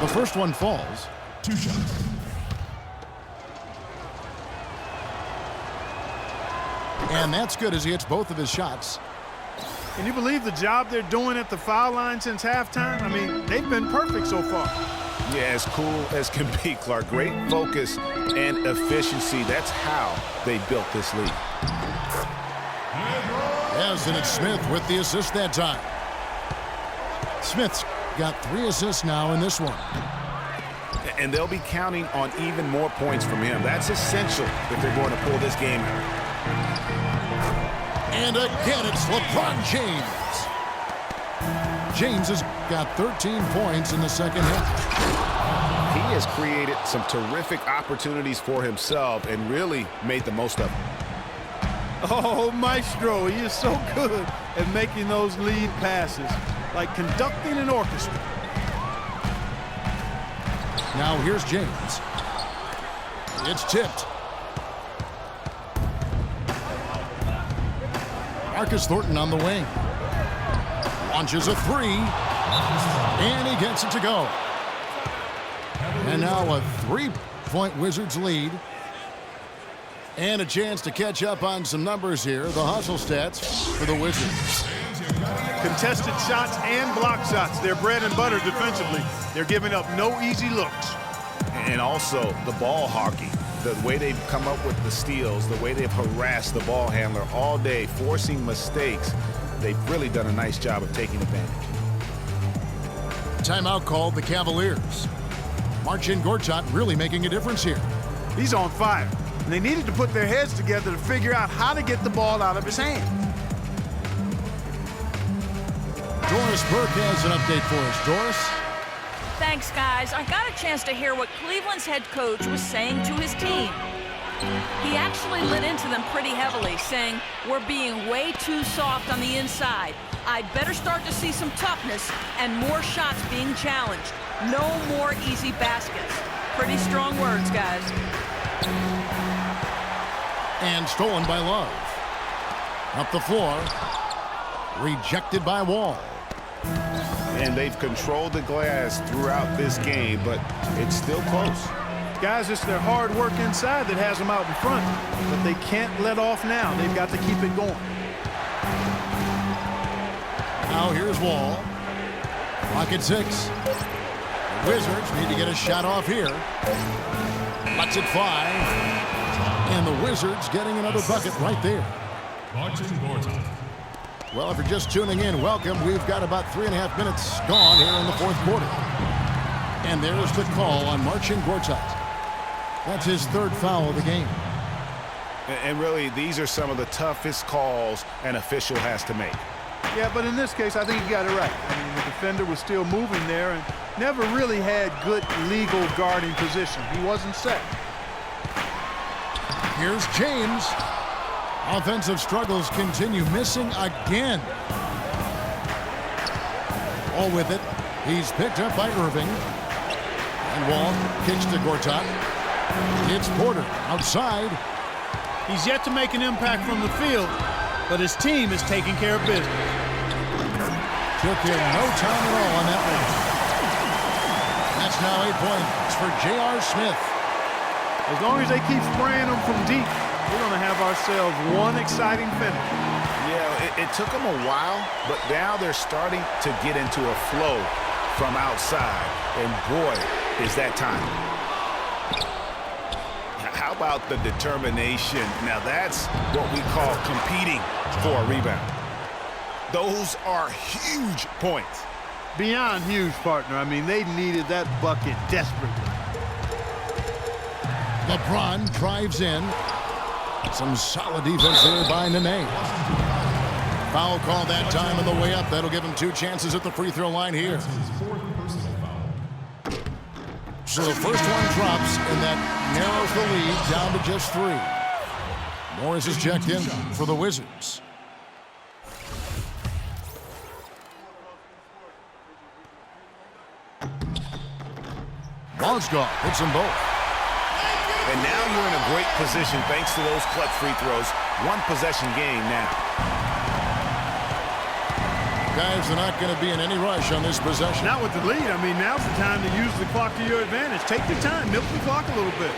The first one falls. 2 shots. And that's good as he hits both of his shots. Can you believe the job they're doing at the foul line since halftime? I mean, they've been perfect so far. Yeah, as cool as can be, Clark. Great focus and efficiency. That's how they built this lead. Yes, and it's Smith with the assist that time. Smith's got 3 assists now in this one. And they'll be counting on even more points from him. That's essential if they're going to pull this game out. And again, it's LeBron James. James has got 13 points in the second half. He has created some terrific opportunities for himself and really made the most of them. Oh, Maestro, he is so good at making those lead passes, like conducting an orchestra. Now here's James. It's tipped. Marcus Thornton on the wing. Launches a 3. And he gets it to go. And now a 3-point Wizards lead. And a chance to catch up on some numbers here. The hustle stats for the Wizards. Contested shots and block shots. They're bread and butter defensively. They're giving up no easy looks. And also the ball hockey. The way they've come up with the steals, the way they've harassed the ball handler all day, forcing mistakes. They've really done a nice job of taking advantage. Timeout called the Cavaliers. Marcin Gortat really making a difference here. He's on fire. And they needed to put their heads together to figure out how to get the ball out of his hand. Doris Burke has an update for us. Doris? Thanks, guys. I got a chance to hear what Cleveland's head coach was saying to his team. He actually lit into them pretty heavily, saying, "We're being way too soft on the inside. I'd better start to see some toughness and more shots being challenged. No more easy baskets." Pretty strong words, guys. And stolen by Love. Up the floor. Rejected by Wall. And they've controlled the glass throughout this game, but it's still close. Guys, it's their hard work inside that has them out in front. But they can't let off now. They've got to keep it going. Now here's Wall. Clock at 6. The Wizards need to get a shot off here. Lets it fly. And the Wizards getting another bucket right there. Marcin Gortat. Well, if you're just tuning in, welcome. We've got about 3.5 minutes gone here in the fourth quarter. And there's the call on Marcin Gortat. That's his 3rd foul of the game. And really, these are some of the toughest calls an official has to make. Yeah, but in this case, I think he got it right. I mean, the defender was still moving there and never really had good legal guarding position. He wasn't set. Here's James. Offensive struggles continue, missing again. All with it. He's picked up by Irving. And Wall kicks to Gortat. It's Porter outside. He's yet to make an impact from the field, but his team is taking care of business. Took him no time at all on that one. That's now 8 points for J.R. Smith. As long as they keep spraying them from deep, we're going to have ourselves one exciting finish. Yeah, it took them a while, but now they're starting to get into a flow from outside. And boy, is that time. How about the determination? Now that's what we call competing for a rebound. Those are huge points. Beyond huge, partner. I mean, they needed that bucket desperately. LeBron drives in. Some solid defense there by Nene. Foul call that time on the way up. That'll give him 2 chances at the free throw line here. His 4th personal foul. So the first one drops, and that narrows the lead down to just 3. Morris is checked in for the Wizards. Mozgov hits them both. And now you're in a great position thanks to those clutch free throws. 1 possession game now. Guys, they're not going to be in any rush on this possession. Not with the lead. I mean, now's the time to use the clock to your advantage. Take your time. Milk the clock a little bit.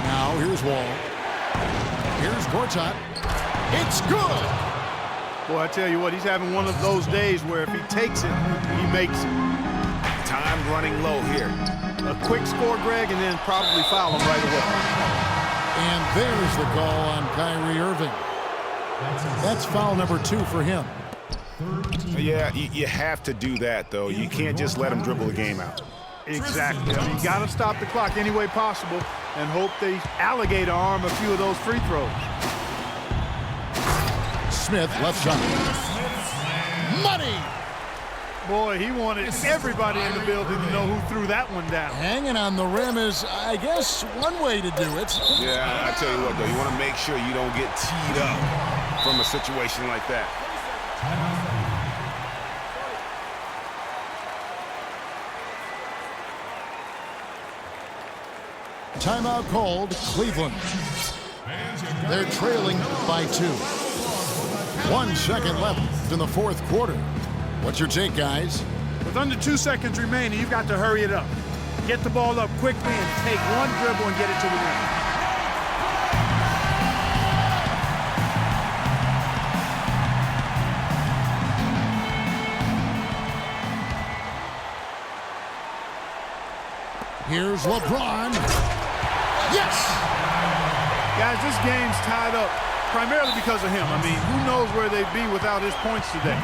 Now, here's Wall. Here's Gortat. It's good! Boy, I tell you what, he's having one of those days where if he takes it, he makes it. Time running low here. A quick score, Greg, and then probably foul him right away. And there's the call on Kyrie Irving. That's foul number 2 for him. Yeah, you have to do that, though. You can't just let him dribble the game out. Exactly. I mean, you got to stop the clock any way possible and hope they alligator arm a few of those free throws. Smith, left shot. Money! Boy, he wanted everybody in the building to know who threw that one down. Hanging on the rim is, I guess, one way to do it. Yeah, I tell you what, though, you want to make sure you don't get teed up from a situation like that. Timeout called, Cleveland. They're trailing by 2. 1 second left in the fourth quarter. What's your take, guys? With under 2 seconds remaining, you've got to hurry it up. Get the ball up quickly and take one dribble and get it to the rim. Here's LeBron. Yes! Guys, this game's tied up primarily because of him. I mean, who knows where they'd be without his points today.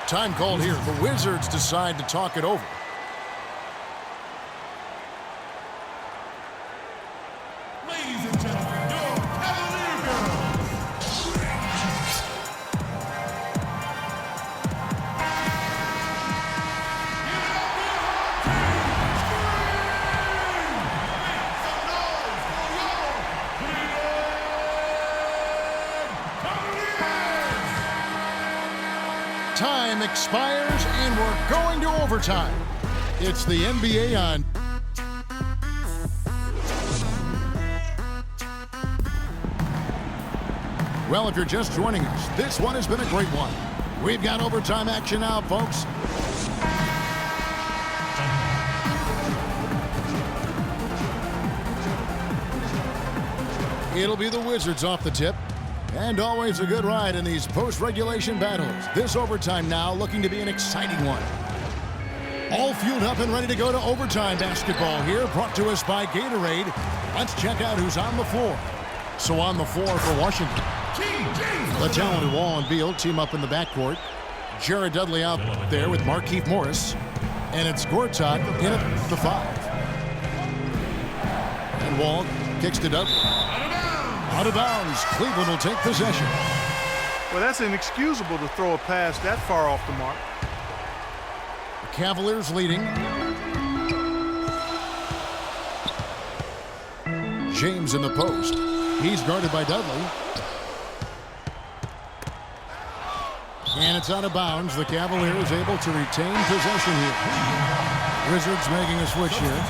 Time called here. The Wizards decide to talk it over. Ladies and gentlemen, your Cavalier girls. Time expires, and we're going to overtime. It's the NBA on. Well, if you're just joining us, this one has been a great one. We've got overtime action now, folks. It'll be the Wizards off the tip. And always a good ride in these post-regulation battles. This overtime now looking to be an exciting one. All fueled up and ready to go to overtime basketball here, brought to us by Gatorade. Let's check out who's on the floor. So on the floor for Washington, the talented Wall and Beal team up in the backcourt. Jared Dudley out there with Markieff Morris. And it's Gortat in at the 5. And Wall kicks to Dudley. Out of bounds. Cleveland will take possession. Well, that's inexcusable to throw a pass that far off the mark. The Cavaliers leading. James in the post. He's guarded by Dudley. And it's out of bounds. The Cavaliers able to retain possession here. Wizards making a switch here.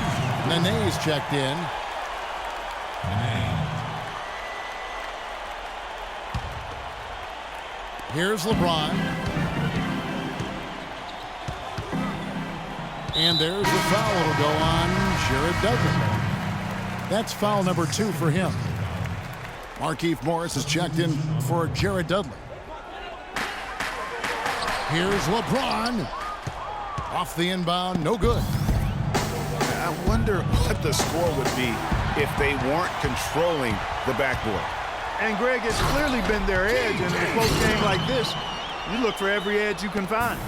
Nene's checked in. Here's LeBron. And there's the foul. It'll go on Jared Dudley. That's foul number 2 for him. Markieff Morris is checked in for Jared Dudley. Here's LeBron. Off the inbound, no good. I wonder what the score would be if they weren't controlling the backboard. And Greg, it's clearly been their edge, and in a close game like this, you look for every edge you can find.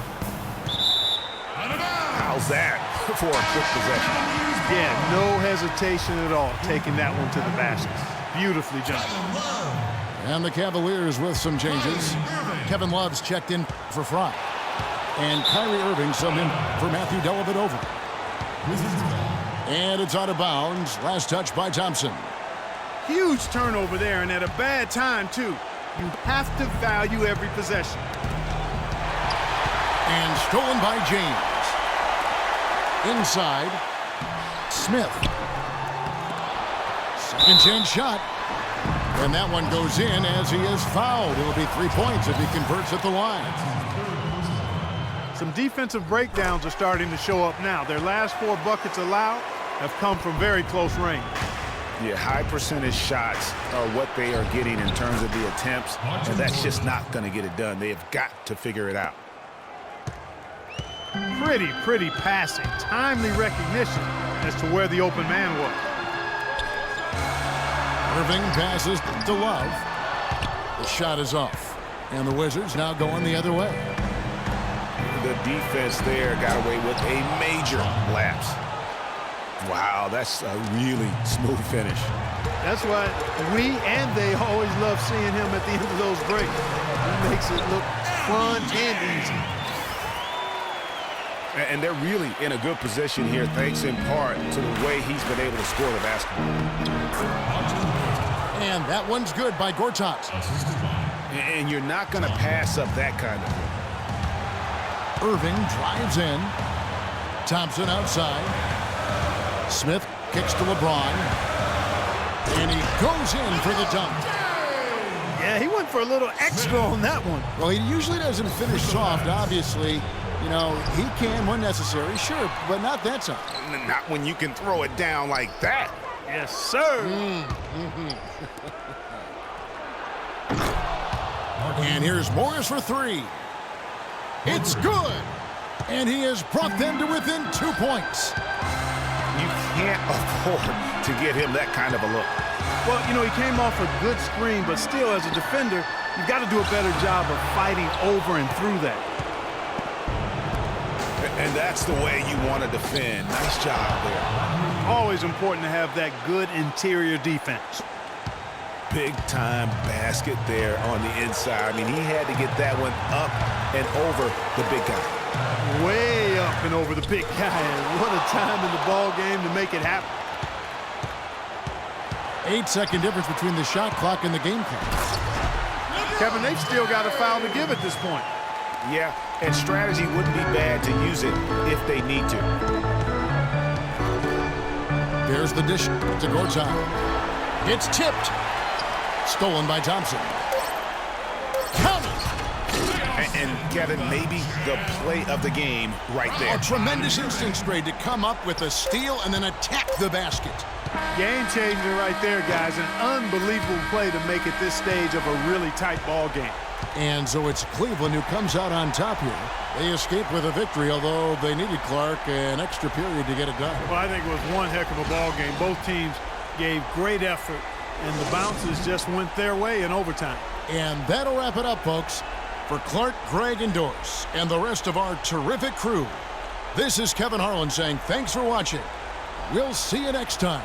How's that for a quick possession? Yeah, no hesitation at all taking that one to the basket. Beautifully done. And the Cavaliers with some changes. Kevin Love's checked in for Fry. And Kyrie Irving subbed in for Matthew Dellavedova. And it's out of bounds. Last touch by Thompson. Huge turnover there, and at a bad time, too. You have to value every possession. And stolen by James. Inside, Smith. Second chance shot. And that one goes in as he is fouled. It'll be 3 points if he converts at the line. Some defensive breakdowns are starting to show up now. Their last 4 buckets allowed have come from very close range. Yeah, high percentage shots are what they are getting in terms of the attempts, and that's just not going to get it done. They have got to figure it out. Pretty passing. Timely recognition as to where the open man was. Irving passes to Love. The shot is off. And the Wizards now going the other way. The defense there got away with a major lapse. Wow, that's a really smooth finish. That's why we and they always love seeing him at the end of those breaks. He makes it look fun and easy. And they're really in a good position here, thanks in part to the way he's been able to score the basketball. And that one's good by Gortat. And you're not going to pass up that kind of thing. Irving drives in. Thompson outside. Smith kicks to LeBron. And he goes in for the dunk. Yeah, he went for a little extra on that one. Well, he usually doesn't finish soft, obviously. You know, he can when necessary, sure, but not that time. Not when you can throw it down like that. Yes, sir. And here's Morris for 3. It's good. And he has brought them to within 2 points. You can't afford to get him that kind of a look. Well, you know, he came off a good screen, but still, as a defender, you've got to do a better job of fighting over and through that. And that's the way you want to defend. Nice job there. Always important to have that good interior defense. Big-time basket there on the inside. I mean, he had to get that one up and over the big guy. Way up and over the big guy. And what a time in the ball game to make it happen. 8-second difference between the shot clock and the game clock. Kevin, they've still got a foul to give at this point. Yeah, and strategy wouldn't be bad to use it if they need to. There's the dish to Gortat. It's tipped. Stolen by Thompson. Counted. And Kevin, maybe the play of the game right there. A tremendous instinct grade to come up with a steal and then attack the basket. Game changer right there, guys. An unbelievable play to make it this stage of a really tight ball game. And so it's Cleveland who comes out on top here. They escape with a victory, although they needed Clark an extra period to get it done. Well, I think it was one heck of a ball game. Both teams gave great effort, and the bounces just went their way in overtime. And that'll wrap it up, folks. For Clark, Greg, and Doris, and the rest of our terrific crew, this is Kevin Harlan saying thanks for watching. We'll see you next time.